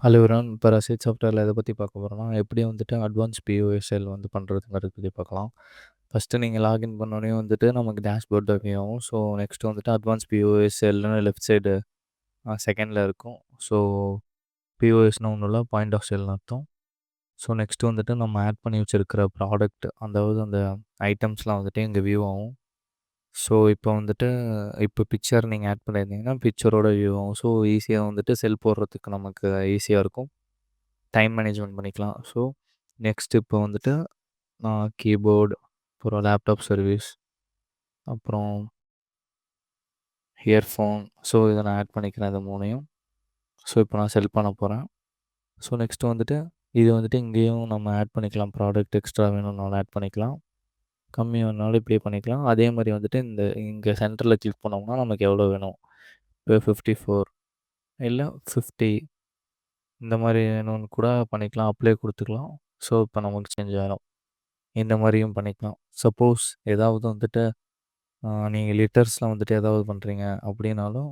Hello everyone. இப்போ ரசீத் சாஃப்ட்வேர்ல எத பத்தி பார்க்க போறோம்னா, எப்படி வந்துட்டு அட்வான்ஸ் பிஓஎஸ்எல் வந்து பண்றதுங்கிறத பத்தி பார்க்கலாம். ஃபர்ஸ்ட்டு நீங்க லாகின் பண்ணோனே வந்துட்டு நமக்கு டேஷ்போர்ட் ஓப்பன் ஆகும். ஸோ நெக்ஸ்ட் வந்துட்டு அட்வான்ஸ் பிஓஎஸ்எல்னு லெஃப்ட் சைடு செகண்ட்ல இருக்கும். ஸோ பிஓஎஸ்னா ஒண்ணும் இல்ல, பாயிண்ட் ஆஃப் சேல்னு அர்த்தம். ஸோ நெக்ஸ்ட் வந்துட்டு நம்ம ஆட் பண்ணி வச்சிருக்கிற ப்ராடக்ட், அதாவது அந்த ஐட்டம்ஸ்லாம் வந்துட்டு இங்க வியூ ஆகும். ஸோ இப்போ வந்துட்டு இப்போ பிக்சர் நீங்க ஆட் பண்ணியிருந்தீங்கன்னா, பிக்சரோட வியூ ஆகும். ஸோ ஈஸியா வந்துட்டு செல் போடுறதுக்கு நமக்கு ஈஸியா இருக்கும். டைம் மேனேஜ்மெண்ட் பண்ணிக்கலாம். ஸோ நெக்ஸ்ட் இப்போ வந்துட்டு நான் கீபோர்டு, அப்புறம் லேப்டாப் சர்வீஸ், அப்புறம் இயர்ஃபோன். ஸோ இத நான் ஆட் பண்ணிக்கிறேன் இது 3யும். ஸோ இப்போ நான் செல் பண்ண போறேன். ஸோ நெக்ஸ்ட் வந்துட்டு இது வந்துட்டு இங்கேயும் நம்ம ஆட் பண்ணிக்கலாம். ப்ராடக்ட் எக்ஸ்ட்ரா வேணும்னாலும் ஆட் பண்ணிக்கலாம். கம்மி வேணுனாலும் இப்படியே பண்ணிக்கலாம். அதே மாரி வந்துட்டு இங்க சென்டர்ல கிளிக் பண்ணோம்னா நமக்கு எவ்வளோ வேணும். இப்போ 54 இல்ல 50 இந்த மாரி வேணும்னு கூட பண்ணிக்கலாம். அப்ளை குடுத்துக்கலாம். ஸோ இப்போ நமக்கு சேஞ்ச் ஆயிரும். இந்த மாரியும் பண்ணிக்கலாம். சப்போஸ் ஏதாவது வந்துட்டு நீங்க லிட்டர்ஸ்ல வந்துட்டு ஏதாவது பண்றீங்க அப்படின்னாலும்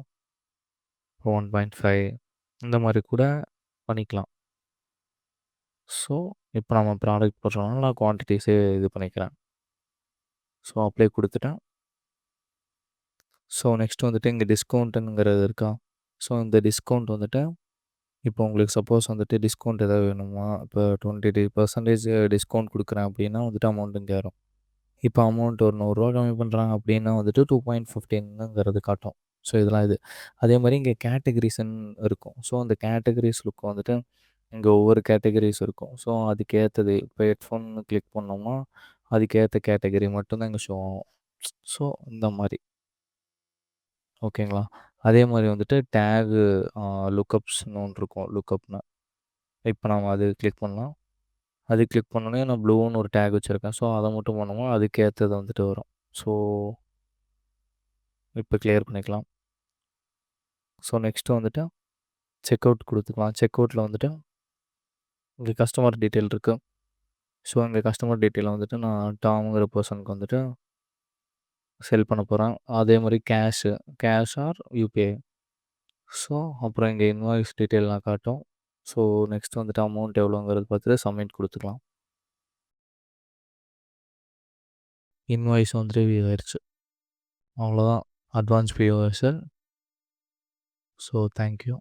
1.5 இந்த மாரி கூட பண்ணிக்கலாம். ஸோ இப்போ நம்ம ப்ராடக்ட் போடுறோம்னா நான் குவான்டிட்டீஸே இது பண்ணிக்கிறேன். ஸோ அப்ளை குடுத்துட்டேன். ஸோ நெக்ஸ்ட் வந்துட்டு இங்க டிஸ்கவுண்ட்டுங்கிறது இருக்கா? ஸோ இந்த டிஸ்கவுண்ட் வந்துட்டு இப்போ உங்களுக்கு சப்போஸ் வந்துட்டு டிஸ்கவுண்ட் ஏதாவது வேணுமா? இப்போ 20% டிஸ்கவுண்ட் குடுக்குறேன் அப்படின்னா வந்துட்டு அமௌண்ட் இங்க வரும். இப்போ அமௌண்ட் ஒரு ரூ. 100 கம்மி பண்றாங்க அப்படின்னா வந்துட்டு 2.15ங்கிறது காட்டும். ஸோ இதெல்லாம் இது. அதே மாரி இங்க கேட்டகரீஸ்ன்னு இருக்கும். ஸோ அந்த கேட்டகரீஸ்க்கு வந்துட்டு இங்க ஒவ்வொரு கேட்டகரீஸ் இருக்கும். ஸோ அதுக்கேத்தது இப்போ ஹெட்ஃபோன்னு கிளிக் பண்ணோம்னா, அதுக்கேத்த கேட்டகரி மட்டும் தான் இங்க ஷோ ஆகும். ஸோ இந்த மாரி. ஓகேங்களா? அதே மாரி வந்துட்டு டேகு அ லுக்கப்ஸ்ன்னு ஒண்ணு இருக்கும். லுக்கப்னா இப்ப நாம அது கிளிக் பண்ணலாம். அது கிளிக் பண்ணோனே நான் ப்ளூன்னு ஒரு டேக் வச்சிருக்கேன். ஸோ அத மட்டும் பண்ணோம்னா அதுக்கேத்தது வந்துட்டு வரும். ஸோ இப்ப கிளியர் பண்ணிக்கலாம். ஸோ நெக்ஸ்ட் வந்துட்டு செக் அவுட் குடுத்துக்கலாம். செக் அவுட்ல வந்துட்டு இங்க கஸ்டமர் டீட்டெயில் இருக்கு. ஸோ இங்க கஸ்டமர் டீட்டெயில வந்துட்டு நான் டாம்ங்கிற பெர்சனுக்கு வந்துட்டு செல் பண்ண போறேன். அதே மாரி கேஷ் ஆர் யுபிஐ. ஸோ அப்புறம் இங்க இன்வாய்ஸ் டீட்டெயில்லாம் காட்டும். ஸோ நெக்ஸ்ட் வந்துட்டு அமௌண்ட் எவ்வளோங்கிறத பார்த்துட்டு சப்மிட் குடுத்துக்கலாம். இன்வாய்ஸ் வந்துட்டு வியூ ஆயிருச்சு. அவ்வளோதான். Advance POSL. So thank you.